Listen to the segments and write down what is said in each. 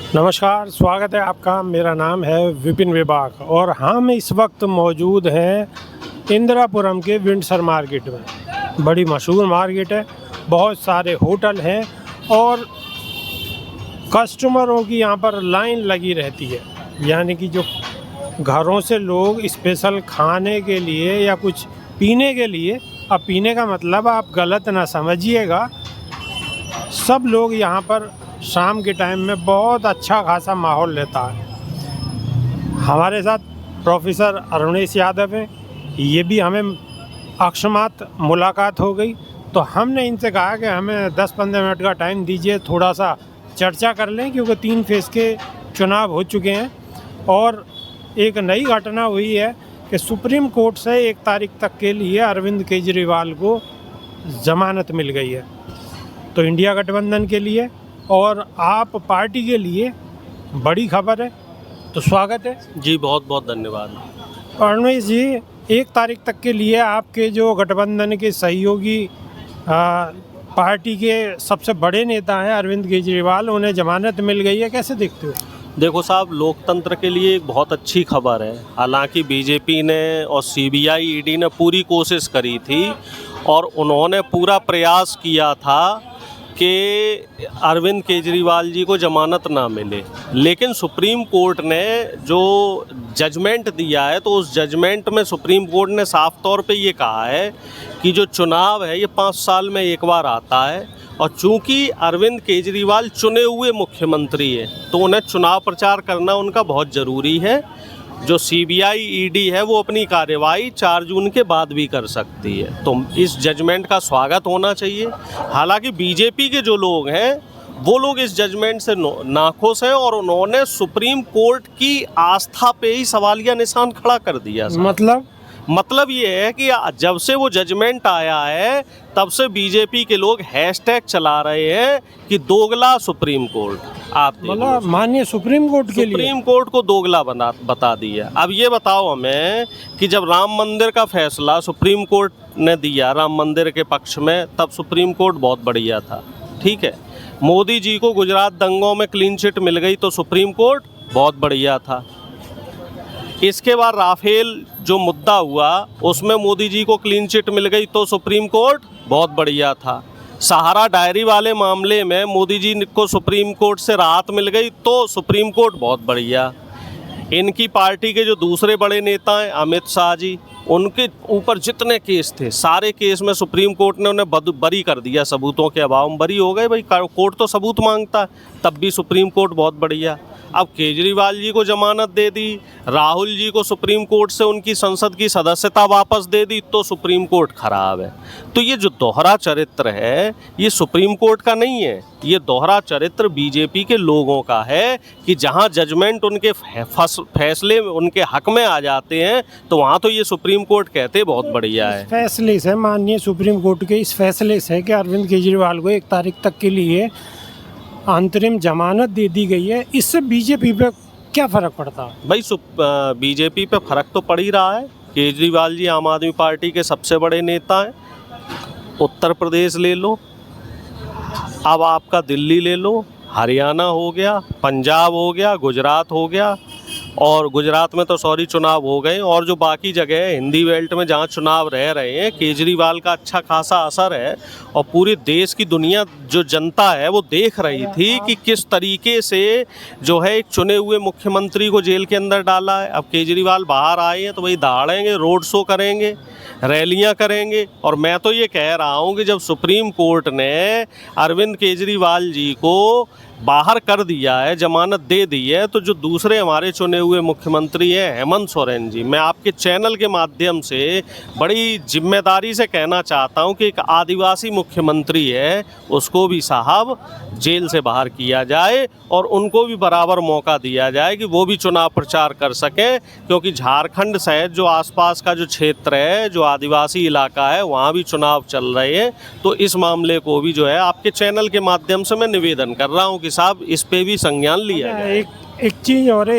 नमस्कार, स्वागत है आपका। मेरा नाम है विपिन विभाग और हम इस वक्त मौजूद हैं इंदिरापुरम के विंडसर मार्केट में। बड़ी मशहूर मार्केट है, बहुत सारे होटल हैं और कस्टमरों की यहाँ पर लाइन लगी रहती है। यानी कि जो घरों से लोग स्पेशल खाने के लिए या कुछ पीने के लिए, अब पीने का मतलब आप गलत ना समझिएगा, सब लोग यहाँ पर शाम के टाइम में बहुत अच्छा खासा माहौल रहता है। हमारे साथ प्रोफेसर अरुणेश यादव हैं, ये भी हमें अकस्मात मुलाकात हो गई, तो हमने इनसे कहा कि हमें 10-15 मिनट का टाइम दीजिए, थोड़ा सा चर्चा कर लें, क्योंकि 3 फेज़ के चुनाव हो चुके हैं और एक नई घटना हुई है कि सुप्रीम कोर्ट से 1 तारीख तक के लिए अरविंद केजरीवाल को ज़मानत मिल गई है। तो इंडिया गठबंधन के लिए और आप पार्टी के लिए बड़ी खबर है, तो स्वागत है जी। बहुत बहुत धन्यवाद। अरुणेश जी, 1 तारीख तक के लिए आपके जो गठबंधन के सहयोगी पार्टी के सबसे बड़े नेता हैं अरविंद केजरीवाल, उन्हें जमानत मिल गई है, कैसे देखते हो? देखो साहब, लोकतंत्र के लिए एक बहुत अच्छी खबर है। हालांकि बीजेपी ने और सीबीआई ईडी ने पूरी कोशिश करी थी और उन्होंने पूरा प्रयास किया था कि अरविंद केजरीवाल जी को ज़मानत ना मिले, लेकिन सुप्रीम कोर्ट ने जो जजमेंट दिया है, तो उस जजमेंट में सुप्रीम कोर्ट ने साफ तौर पे ये कहा है कि जो चुनाव है ये 5 साल में एक बार आता है और चूंकि अरविंद केजरीवाल चुने हुए मुख्यमंत्री हैं, तो उन्हें चुनाव प्रचार करना उनका बहुत ज़रूरी है। जो सीबीआई ईडी है वो अपनी कार्यवाही 4 जून के बाद भी कर सकती है, तो इस जजमेंट का स्वागत होना चाहिए। हालांकि बीजेपी के जो लोग हैं वो लोग इस जजमेंट से नाखुश हैं और उन्होंने सुप्रीम कोर्ट की आस्था पे ही सवालिया निशान खड़ा कर दिया। मतलब ये है कि जब से वो जजमेंट आया है तब से बीजेपी के लोग हैशटैग चला रहे हैं कि दोगला सुप्रीम कोर्ट। आप मतलब माननीय सुप्रीम कोर्ट के लिए सुप्रीम कोर्ट को दोगला बता दिया। अब ये बताओ हमें कि जब राम मंदिर का फैसला सुप्रीम कोर्ट ने दिया राम मंदिर के पक्ष में, तब सुप्रीम कोर्ट बहुत बढ़िया था, ठीक है। मोदी जी को गुजरात दंगों में क्लीन चिट मिल गई तो सुप्रीम कोर्ट बहुत बढ़िया था। इसके बाद राफेल जो मुद्दा हुआ उसमें मोदी जी को क्लीन चिट मिल गई तो सुप्रीम कोर्ट बहुत बढ़िया था। सहारा डायरी वाले मामले में मोदी जी को सुप्रीम कोर्ट से राहत मिल गई तो सुप्रीम कोर्ट बहुत बढ़िया। इनकी पार्टी के जो दूसरे बड़े नेता हैं अमित शाह जी, उनके ऊपर जितने केस थे सारे केस में सुप्रीम कोर्ट ने उन्हें बरी कर दिया, सबूतों के अभाव में बरी हो गए। भाई कोर्ट तो सबूत मांगता है, तब भी सुप्रीम कोर्ट बहुत बढ़िया। अब केजरीवाल जी को जमानत दे दी, राहुल जी को सुप्रीम कोर्ट से उनकी संसद की सदस्यता वापस दे दी, तो सुप्रीम कोर्ट खराब है। तो ये जो दोहरा चरित्र है ये सुप्रीम कोर्ट का नहीं है, ये दोहरा चरित्र बीजेपी के लोगों का है कि जहां जजमेंट उनके फैसले उनके हक में आ जाते हैं तो वहां तो ये सुप्रीम कोर्ट कहते बहुत बढ़िया है। फैसले से, माननीय सुप्रीम कोर्ट के इस फैसले से कि अरविंद केजरीवाल को 1 तारीख तक के लिए अंतरिम जमानत दे दी गई है, इससे बीजेपी पे क्या फ़र्क पड़ता है? भाई बीजेपी पे फ़र्क तो पड़ ही रहा है। केजरीवाल जी आम आदमी पार्टी के सबसे बड़े नेता हैं। उत्तर प्रदेश ले लो, अब आपका दिल्ली ले लो, हरियाणा हो गया, पंजाब हो गया, गुजरात हो गया, और गुजरात में तो सॉरी चुनाव हो गए, और जो बाकी जगह है हिंदी बेल्ट में जहाँ चुनाव रह रहे हैं, केजरीवाल का अच्छा खासा असर है और पूरे देश की दुनिया जो जनता है वो देख रही थी कि किस तरीके से जो है एक चुने हुए मुख्यमंत्री को जेल के अंदर डाला है। अब केजरीवाल बाहर आए हैं तो वही दहाड़ेंगे, रोड शो करेंगे, रैलियां करेंगे। और मैं तो ये कह रहा हूँ कि जब सुप्रीम कोर्ट ने अरविंद केजरीवाल जी को बाहर कर दिया है, जमानत दे दी है, तो जो दूसरे हमारे चुने हुए मुख्यमंत्री हैं हेमंत सोरेन जी, मैं आपके चैनल के माध्यम से बड़ी जिम्मेदारी से कहना चाहता हूं कि एक आदिवासी मुख्यमंत्री है, उसको भी साहब जेल से बाहर किया जाए और उनको भी बराबर मौका दिया जाए कि वो भी चुनाव प्रचार कर सकें, क्योंकि झारखंड सहित जो आसपास का जो क्षेत्र है, जो आदिवासी इलाका है, वहाँ भी चुनाव चल रहे हैं। तो इस मामले को भी जो है आपके चैनल के माध्यम से मैं निवेदन कर रहा हूँ कि साहब इस पे भी संज्ञान लिया जाए। एक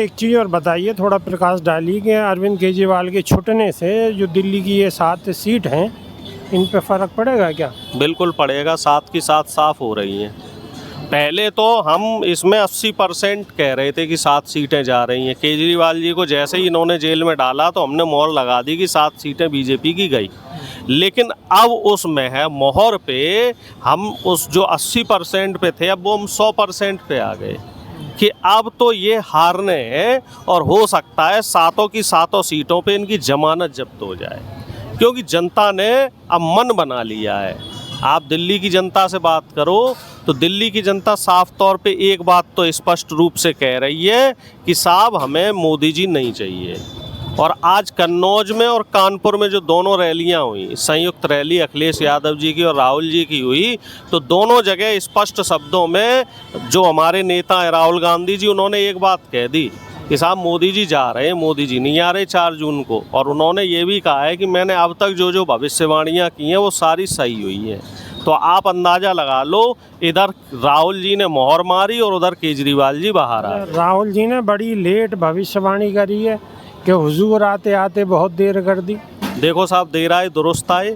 चीज़ और बताइए, थोड़ा प्रकाश डालिए कि अरविंद केजरीवाल के छूटने से जो दिल्ली की ये 7 सीट हैं, इन पे फ़र्क पड़ेगा क्या? बिल्कुल पड़ेगा, 7 की 7 साफ हो रही हैं। पहले तो हम इसमें 80% कह रहे थे कि 7 सीटें जा रही हैं। केजरीवाल जी को जैसे ही इन्होंने जेल में डाला तो हमने मोहर लगा दी कि 7 सीटें बीजेपी की गई। लेकिन अब उस मोहर पे हम उस जो 80% पे थे, अब वो हम 100% पे आ गए कि अब तो ये हारने हैं और हो सकता है 7 की 7 सीटों पे इनकी जमानत जब्त हो जाए, क्योंकि जनता ने अब मन बना लिया है। आप दिल्ली की जनता से बात करो तो दिल्ली की जनता साफ तौर पे एक बात तो स्पष्ट रूप से कह रही है कि साहब हमें मोदी जी नहीं चाहिए। और आज कन्नौज में और कानपुर में जो दोनों रैलियां हुई, संयुक्त रैली अखिलेश यादव जी की और राहुल जी की हुई, तो दोनों जगह स्पष्ट शब्दों में जो हमारे नेता हैं राहुल गांधी जी, उन्होंने एक बात कह दी कि साहब मोदी जी जा रहे हैं, मोदी जी नहीं आ रहे 4 जून को। और उन्होंने ये भी कहा है कि मैंने अब तक जो जो भविष्यवाणियाँ की हैं वो सारी सही हुई हैं। तो आप अंदाज़ा लगा लो, इधर राहुल जी ने मोहर मारी और उधर केजरीवाल जी बाहर आ गए। राहुल जी ने बड़ी लेट भविष्यवाणी करी है कि हुजूर आते आते बहुत देर कर दी। देखो साहब, देर आए दुरुस्त आए।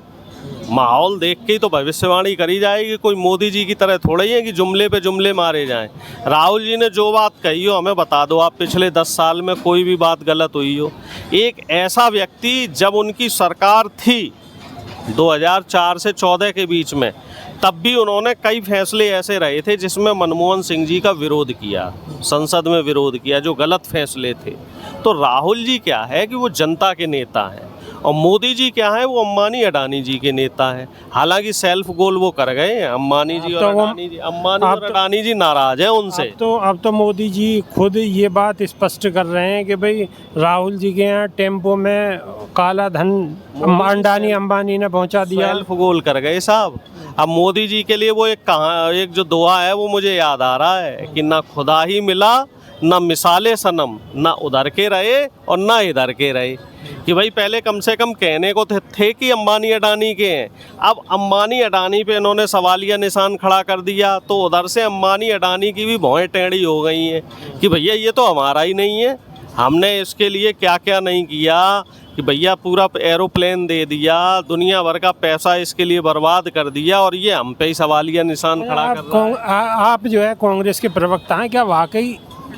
माहौल देख के ही तो भविष्यवाणी करी जाएगी। कोई मोदी जी की तरह थोड़ा ही है कि जुमले पे जुमले मारे जाएं। राहुल जी ने जो बात कही हो हमें बता दो, आप पिछले 10 साल में कोई भी बात गलत हुई हो। एक ऐसा व्यक्ति, जब उनकी सरकार थी 2004 से 14 के बीच में, तब भी उन्होंने कई फैसले ऐसे रहे थे जिसमें मनमोहन सिंह जी का विरोध किया, संसद में विरोध किया, जो गलत फैसले थे। तो राहुल जी क्या है कि वो जनता के नेता हैं, और मोदी जी क्या है, वो अंबानी अडानी जी के नेता हैं। हालांकि सेल्फ गोल वो कर गए हैं, अंबानी जी और अडानी जी। अंबानी और अडानी जी नाराज हैं उनसे। अब तो मोदी जी खुद ये बात स्पष्ट कर रहे हैं कि भाई राहुल जी के यहाँ टेम्पो में काला धन अंबानी ने पहुंचा दिया। सेल्फ गोल कर गए साहब। अब मोदी जी के लिए वो एक जो दुआ है वो मुझे याद आ रहा है कि ना खुदा ही मिला ना मिसाले सनम, ना उधर के रहे और ना इधर के रहे। कि भाई पहले कम से कम कहने को थे कि अंबानी अडानी के हैं, अब अंबानी अडानी पे इन्होंने सवालिया निशान खड़ा कर दिया, तो उधर से अंबानी अडानी की भी भौएं टेढ़ी हो गई हैं कि भैया ये तो हमारा ही नहीं है, हमने इसके लिए क्या क्या नहीं किया, कि भैया पूरा एरोप्लेन दे दिया, दुनिया भर का पैसा इसके लिए बर्बाद कर दिया, और ये हम पे ही सवालिया निशान खड़ा कर रहा है। आप जो है कांग्रेस के प्रवक्ता हैं, क्या वाकई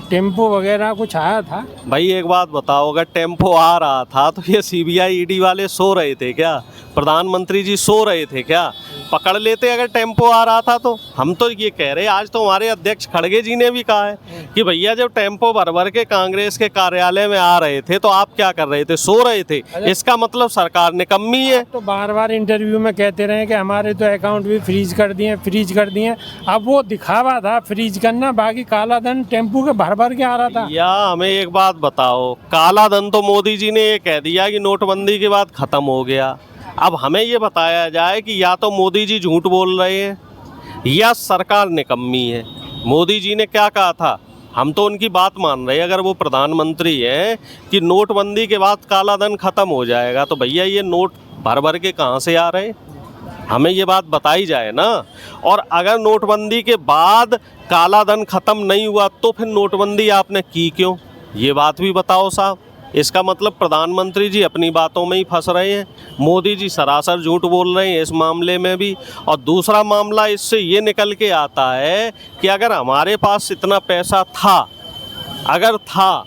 टेम्पो वगैरह कुछ आया था? भाई एक बात बताओ, अगर टेम्पो आ रहा था तो ये सीबीआई ईडी वाले सो रहे थे क्या? प्रधानमंत्री जी सो रहे थे क्या? पकड़ लेते अगर टेम्पो आ रहा था तो। हम तो ये कह रहे, आज तो हमारे अध्यक्ष खड़गे जी ने भी कहा है कि भैया जब टेम्पो भर भर के कांग्रेस के कार्यालय में आ रहे थे तो आप क्या कर रहे थे? सो रहे थे। इसका मतलब सरकार निकम्मी है। तो बार बार इंटरव्यू में कहते रहे कि हमारे तो अकाउंट भी फ्रीज कर दिए। अब वो दिखावा था फ्रीज करना, बाकी काला धन टेम्पो के भर भर के आ रहा था। या हमें एक बात बताओ, काला धन तो मोदी जी ने ये कह दिया कि नोटबंदी के बाद खत्म हो गया। अब हमें ये बताया जाए कि या तो मोदी जी झूठ बोल रहे हैं या सरकार निकम्मी है। मोदी जी ने क्या कहा था, हम तो उनकी बात मान रहे हैं, अगर वो प्रधानमंत्री हैं, कि नोटबंदी के बाद काला धन खत्म हो जाएगा, तो भैया ये नोट भर भर के कहाँ से आ रहे, हमें ये बात बताई जाए ना। और अगर नोटबंदी के बाद काला धन खत्म नहीं हुआ तो फिर नोटबंदी आपने की क्यों, ये बात भी बताओ साहब। इसका मतलब प्रधानमंत्री जी अपनी बातों में ही फंस रहे हैं, मोदी जी सरासर झूठ बोल रहे हैं इस मामले में भी। और दूसरा मामला इससे ये निकल के आता है कि अगर हमारे पास इतना पैसा था, अगर था,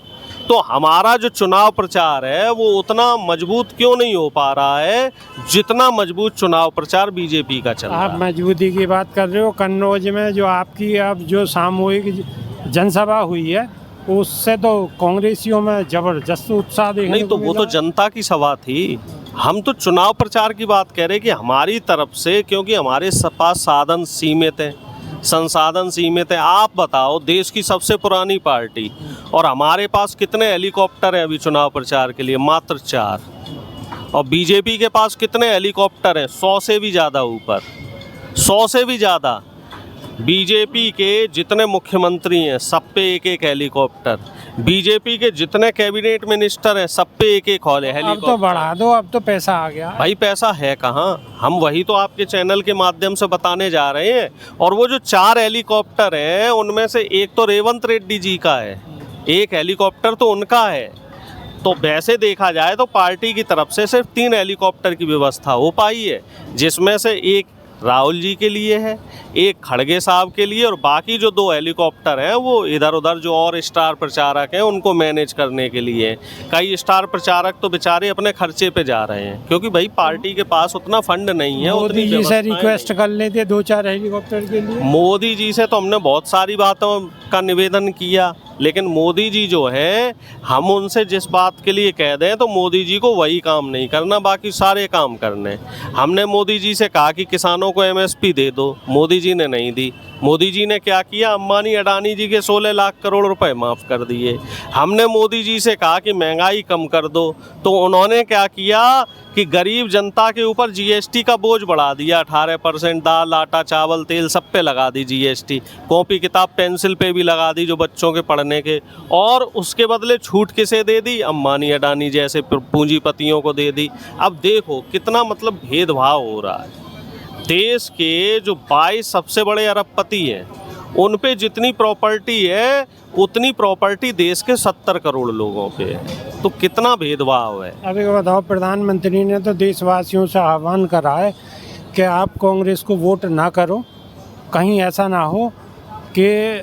तो हमारा जो चुनाव प्रचार है वो उतना मजबूत क्यों नहीं हो पा रहा है जितना मजबूत चुनाव प्रचार बीजेपी का चल रहा है। आप मजबूती की बात कर रहे हो, कन्नौज में जो आपकी अब जो सामूहिक जनसभा हुई है उससे तो कांग्रेसियों में जबरदस्त उत्साह देखने नहीं, तो वो तो जनता की सभा थी। हम तो चुनाव प्रचार की बात कह रहे हैं कि हमारी तरफ से, क्योंकि हमारे पास साधन सीमित हैं, संसाधन सीमित है। आप बताओ, देश की सबसे पुरानी पार्टी, और हमारे पास कितने हेलीकॉप्टर हैं अभी चुनाव प्रचार के लिए? मात्र 4। और बीजेपी के पास कितने हेलीकॉप्टर हैं? 100 से भी ज़्यादा ऊपर, 100 से भी ज़्यादा। बीजेपी के जितने मुख्यमंत्री हैं सब पे एक एक हेलीकॉप्टर, बीजेपी के जितने कैबिनेट मिनिस्टर हैं सब पे एक एक हेलीकॉप्टर। अब तो बढ़ा दो, अब तो पैसा आ गया। भाई पैसा है कहाँ? हम वही तो आपके चैनल के माध्यम से बताने जा रहे हैं। और वो जो 4 हेलीकॉप्टर हैं उनमें से एक तो रेवंत रेड्डी जी का है, एक हेलीकॉप्टर तो उनका है। तो वैसे देखा जाए तो पार्टी की तरफ से सिर्फ 3 हेलीकॉप्टर की व्यवस्था हो पाई है, जिसमें से एक राहुल जी के लिए है, एक खड़गे साहब के लिए, और बाकी जो 2 हेलीकॉप्टर हैं वो इधर उधर जो और स्टार प्रचारक हैं उनको मैनेज करने के लिए। कई स्टार प्रचारक तो बेचारे अपने खर्चे पे जा रहे हैं, क्योंकि भाई पार्टी के पास उतना फंड नहीं है। मोदी जी से रिक्वेस्ट कर लेते 2-4 हेलीकॉप्टर के लिए। मोदी जी से तो हमने बहुत सारी बातों का निवेदन किया, लेकिन मोदी जी जो हैं, हम उनसे जिस बात के लिए कह दें तो मोदी जी को वही काम नहीं करना, बाकी सारे काम करने। हमने मोदी जी से कहा कि किसानों को MSP दे दो, मोदी जी ने नहीं दी। मोदी जी ने क्या किया, अंबानी अडानी जी के 16 लाख करोड़ रुपए माफ़ कर दिए। हमने मोदी जी से कहा कि महंगाई कम कर दो, तो उन्होंने क्या किया कि गरीब जनता के ऊपर GST का बोझ बढ़ा दिया। 18% दाल, आटा, चावल, तेल सब पे लगा दी GST। कॉपी किताब पेंसिल पे भी लगा दी जो बच्चों के पढ़ने के, और उसके बदले छूट किसे दे दी, अंबानी अडानी जैसे पूंजीपतियों को दे दी। अब देखो कितना मतलब भेदभाव हो रहा है। देश के जो 22 सबसे बड़े अरबपति हैं उन पे जितनी प्रॉपर्टी है उतनी प्रॉपर्टी देश के 70 करोड़ लोगों पे है, तो कितना भेदभाव है। अब एक बताओ, प्रधानमंत्री ने तो देशवासियों से आह्वान करा है कि आप कांग्रेस को वोट ना करो, कहीं ऐसा ना हो कि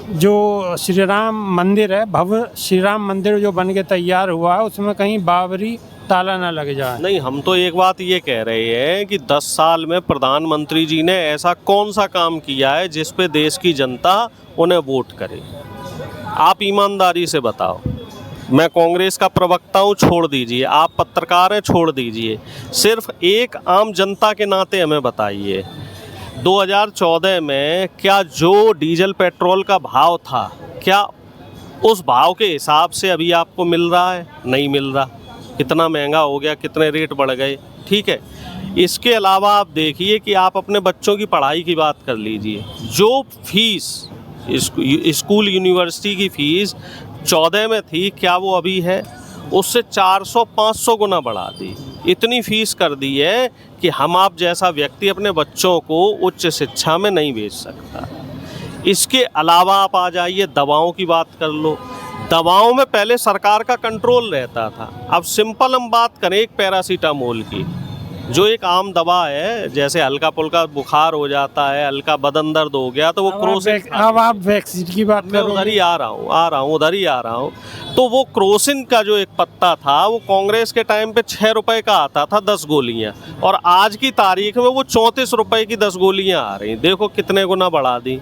जो श्री राम मंदिर है, भव्य श्री राम मंदिर जो बन के तैयार हुआ है, उसमें कहीं बाबरी ताला ना लग जाए। नहीं, हम तो एक बात ये कह रहे हैं कि 10 साल में प्रधानमंत्री जी ने ऐसा कौन सा काम किया है जिस पे देश की जनता उन्हें वोट करे। आप ईमानदारी से बताओ। मैं कांग्रेस का प्रवक्ता हूँ, छोड़ दीजिए, आप पत्रकार हैं, छोड़ दीजिए, सिर्फ एक आम जनता के नाते हमें बताइए, 2014 में क्या जो डीजल पेट्रोल का भाव था, क्या उस भाव के हिसाब से अभी आपको मिल रहा है? नहीं मिल रहा। कितना महंगा हो गया, कितने रेट बढ़ गए। ठीक है, इसके अलावा आप देखिए कि आप अपने बच्चों की पढ़ाई की बात कर लीजिए। जो फीस स्कूल यूनिवर्सिटी की फ़ीस 14 में थी, क्या वो अभी है? उससे 400-500 गुना बढ़ा दी। इतनी फ़ीस कर दी है कि हम आप जैसा व्यक्ति अपने बच्चों को उच्च शिक्षा में नहीं भेज सकता। इसके अलावा आप आ जाइए, दवाओं की बात कर लो। दवाओं में पहले सरकार का कंट्रोल रहता था। अब सिंपल हम बात करें एक पैरासीटामोल की, जो एक आम दवा है, जैसे हल्का पुल्का बुखार हो जाता है, हल्का बदन दर्द हो गया तो वो क्रोसिन। अब आप वैक्सीन की बात मैं उधर ही आ रहा हूँ। तो वो क्रोसिन का जो एक पत्ता था वो कांग्रेस के टाइम पे 6 रुपए का आता था 10 गोलियाँ, और आज की तारीख में वो 34 रुपए की 10 गोलियाँ आ रही। देखो कितने गुना बढ़ा दी।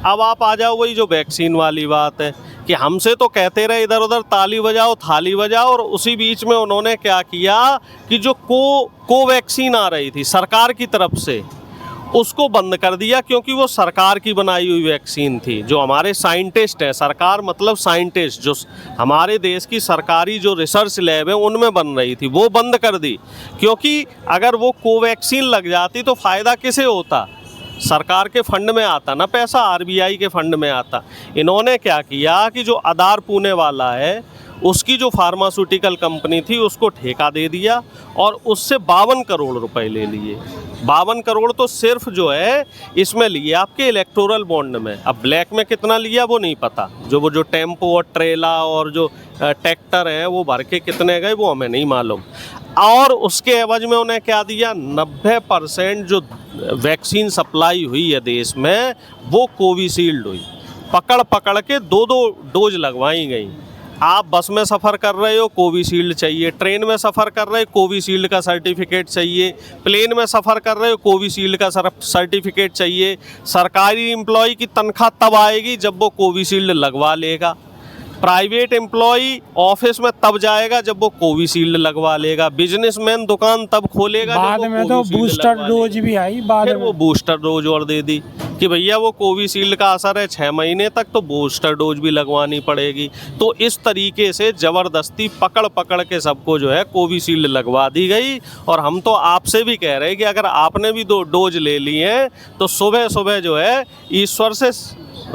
अब आप आ जाओ वही जो वैक्सीन वाली बात है कि हमसे तो कहते रहे इधर उधर ताली बजाओ थाली बजाओ, और उसी बीच में उन्होंने क्या किया कि जो कोवैक्सीन आ रही थी सरकार की तरफ से, उसको बंद कर दिया, क्योंकि वो सरकार की बनाई हुई वैक्सीन थी। जो हमारे साइंटिस्ट हैं, सरकार मतलब साइंटिस्ट, जो हमारे देश की सरकारी जो रिसर्च लैब है उनमें बन रही थी, वो बंद कर दी। क्योंकि अगर वो कोवैक्सीन लग जाती तो फ़ायदा किसे होता? सरकार के फंड में आता ना पैसा, RBI के फंड में आता। इन्होंने क्या किया कि जो आधार पुणे वाला है उसकी जो फार्मास्यूटिकल कंपनी थी उसको ठेका दे दिया, और उससे 52 करोड़ रुपए ले लिए। 52 करोड़ तो सिर्फ जो है इसमें लिए आपके इलेक्टोरल बॉन्ड में। अब ब्लैक में कितना लिया वो नहीं पता, वो जो टेम्पो और ट्रेला और जो ट्रैक्टर हैं वो भर के कितने गए वो हमें नहीं मालूम। और उसके एवज में उन्हें क्या दिया, 90% जो वैक्सीन सप्लाई हुई है देश में वो कोविशील्ड हुई। पकड़ पकड़ के 2-2 डोज लगवाई गई। आप बस में सफ़र कर रहे हो कोविशील्ड चाहिए, ट्रेन में सफ़र कर रहे हो कोविशील्ड का सर्टिफिकेट चाहिए, प्लेन में सफ़र कर रहे हो कोविशील्ड का सर्टिफिकेट चाहिए। सरकारी एम्प्लॉय की तनख्वाह तब आएगी जब वो कोविशील्ड लगवा लेगा। प्राइवेट एम्प्लॉई ऑफिस में तब जाएगा जब वो कोविशील्ड लगवा लेगा। बिजनेसमैन दुकान तब खोलेगा बाद में तो बूस्टर डोज भी आई, बाद फिर वो बूस्टर डोज और दे दी कि भैया वो कोविशील्ड का असर है 6 महीने तक, तो बूस्टर डोज भी लगवानी पड़ेगी। तो इस तरीके से ज़बरदस्ती पकड़ पकड़ के सबको जो है कोविशील्ड लगवा दी गई। और हम तो आपसे भी कह रहे हैं कि अगर आपने भी 2 डोज ले लिए हैं तो सुबह सुबह जो है ईश्वर से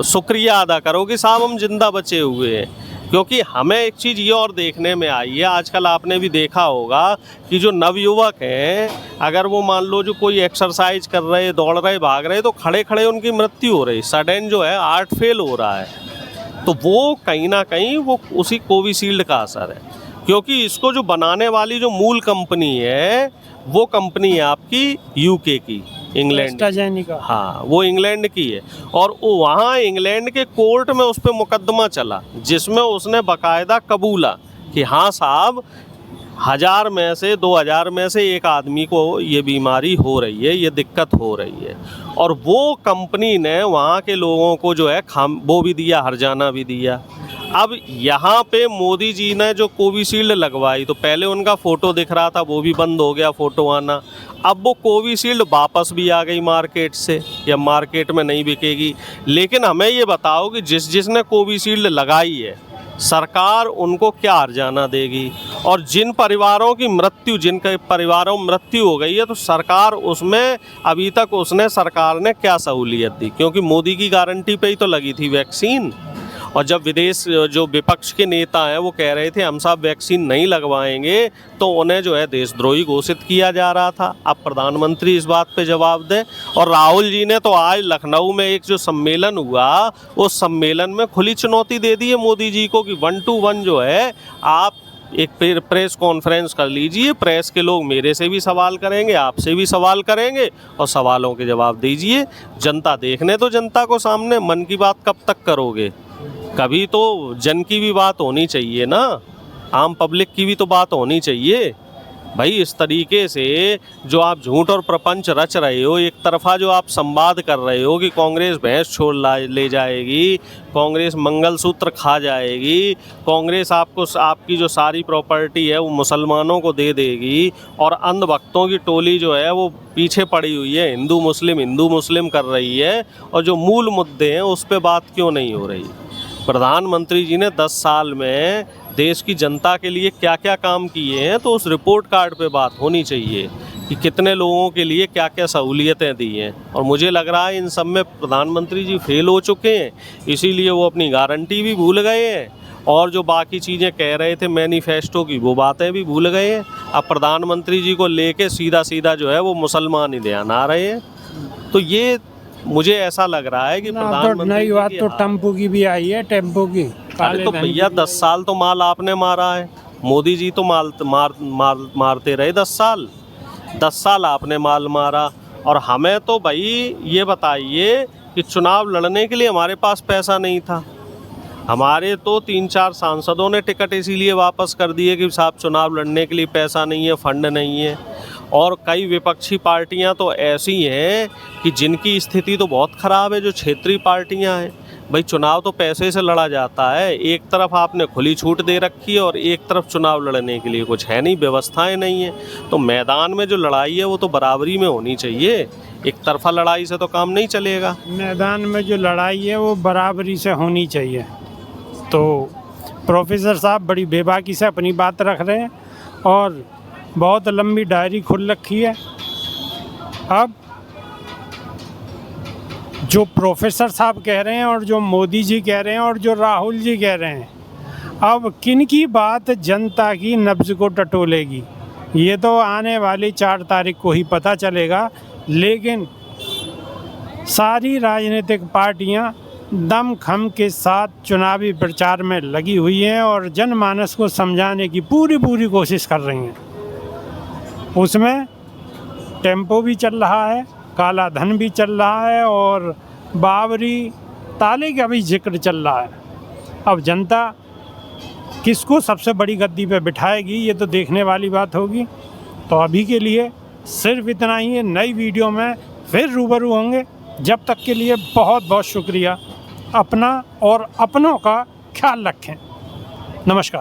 शुक्रिया अदा करो कि साहब हम जिंदा बचे हुए हैं। क्योंकि हमें एक चीज़ ये और देखने में आई है, आजकल आपने भी देखा होगा कि जो नवयुवक हैं, अगर वो मान लो जो कोई एक्सरसाइज कर रहे, दौड़ रहे, भाग रहे, तो खड़े खड़े उनकी मृत्यु हो रही, सडन जो है हार्ट फेल हो रहा है। तो वो कहीं ना कहीं वो उसी कोविशील्ड का असर है। क्योंकि इसको जो बनाने वाली जो मूल कंपनी है वो कंपनी है आपकी UK की। England, AstraZeneca. हाँ वो इंग्लैंड की है। और वो वहाँ इंग्लैंड के कोर्ट में उस पर मुकदमा चला जिसमें उसने बाकायदा कबूला कि हाँ साहब 1000 में से 2000 में से एक आदमी को ये बीमारी हो रही है, ये दिक्कत हो रही है। और वो कंपनी ने वहाँ के लोगों को जो है वो भी दिया, हर्जाना भी दिया। अब यहाँ पे मोदी जी ने जो कोविशील्ड लगवाई तो पहले उनका फ़ोटो दिख रहा था, वो भी बंद हो गया फ़ोटो आना। अब वो कोविशील्ड वापस भी आ गई मार्केट से, या मार्केट में नहीं बिकेगी। लेकिन हमें ये बताओ कि जिसने कोविशील्ड लगाई है सरकार उनको क्या हर्जाना देगी, और जिन परिवारों की मृत्यु, जिनके परिवारों में मृत्यु हो गई है तो सरकार उसमें अभी तक सरकार ने क्या सहूलियत दी, क्योंकि मोदी की गारंटी पे ही तो लगी थी वैक्सीन। और जब जो विपक्ष के नेता हैं वो कह रहे थे हम साहब वैक्सीन नहीं लगवाएंगे तो उन्हें जो है देशद्रोही घोषित किया जा रहा था। अब प्रधानमंत्री इस बात पे जवाब दें। और राहुल जी ने तो आज लखनऊ में एक जो सम्मेलन हुआ उस सम्मेलन में खुली चुनौती दे दी है मोदी जी को कि 1 to 1 जो है आप एक प्रेस कॉन्फ्रेंस कर लीजिए, प्रेस के लोग मेरे से भी सवाल करेंगे, आपसे भी सवाल करेंगे और सवालों के जवाब दीजिए। जनता देखने तो जनता को सामने, मन की बात कब तक करोगे? कभी तो जन की भी बात होनी चाहिए ना, आम पब्लिक की भी तो बात होनी चाहिए भाई। इस तरीके से जो आप झूठ और प्रपंच रच रहे हो, एक तरफा जो आप संवाद कर रहे हो कि कांग्रेस भैंस छोड़ ले जाएगी, कांग्रेस मंगलसूत्र खा जाएगी, कांग्रेस आपकी जो सारी प्रॉपर्टी है वो मुसलमानों को दे देगी, और अंधभक्तों की टोली जो है वो पीछे पड़ी हुई है, हिंदू मुस्लिम कर रही है, और जो मूल मुद्दे हैं उस पर बात क्यों नहीं हो रही? प्रधानमंत्री जी ने 10 साल में देश की जनता के लिए क्या क्या काम किए हैं तो उस रिपोर्ट कार्ड पे बात होनी चाहिए कि कितने लोगों के लिए क्या क्या सहूलियतें दी हैं। और मुझे लग रहा है इन सब में प्रधानमंत्री जी फेल हो चुके हैं, इसीलिए वो अपनी गारंटी भी भूल गए हैं, और जो बाकी चीज़ें कह रहे थे मैनिफेस्टो की वो बातें भी भूल गए हैं। अब प्रधानमंत्री जी को लेके सीधा जो है वो मुसलमान ही ध्यान आ रहे हैं। तो ये मुझे ऐसा लग रहा है कि प्रधानमंत्री नई बात तो टेम्पो की भी आई है, टेम्पो की। अरे तो भैया 10 साल तो माल आपने मारा है, मोदी जी तो मारते रहे 10 साल आपने माल मारा। और हमें तो भाई ये बताइए कि चुनाव लड़ने के लिए हमारे पास पैसा नहीं था। हमारे तो 3-4 सांसदों ने टिकट इसीलिए वापस कर दिए कि साहब चुनाव लड़ने के लिए पैसा नहीं है, फंड नहीं है। और कई विपक्षी पार्टियां तो ऐसी हैं कि जिनकी स्थिति तो बहुत ख़राब है, जो क्षेत्रीय पार्टियां हैं। भाई चुनाव तो पैसे से लड़ा जाता है, एक तरफ आपने खुली छूट दे रखी है और एक तरफ चुनाव लड़ने के लिए कुछ है नहीं, व्यवस्थाएं नहीं है। तो मैदान में जो लड़ाई है वो तो बराबरी में होनी चाहिए, एक तरफा लड़ाई से तो काम नहीं चलेगा। मैदान में जो लड़ाई है वो बराबरी से होनी चाहिए। तो प्रोफेसर साहब बड़ी बेबाकी से अपनी बात रख रहे हैं और बहुत लंबी डायरी खुल रखी है। अब जो प्रोफेसर साहब कह रहे हैं और जो मोदी जी कह रहे हैं और जो राहुल जी कह रहे हैं, अब किन की बात जनता की नब्ज़ को टटोलेगी ये तो आने वाली 4 तारीख को ही पता चलेगा। लेकिन सारी राजनीतिक पार्टियां दमखम के साथ चुनावी प्रचार में लगी हुई हैं और जनमानस को समझाने की पूरी कोशिश कर रही हैं। उसमें टेम्पो भी चल रहा है, काला धन भी चल रहा है और बाबरी ताले का भी जिक्र चल रहा है। अब जनता किसको सबसे बड़ी गद्दी पे बिठाएगी ये तो देखने वाली बात होगी। तो अभी के लिए सिर्फ इतना ही है, नई वीडियो में फिर रूबरू होंगे। जब तक के लिए बहुत बहुत शुक्रिया। अपना और अपनों का ख्याल रखें। नमस्कार।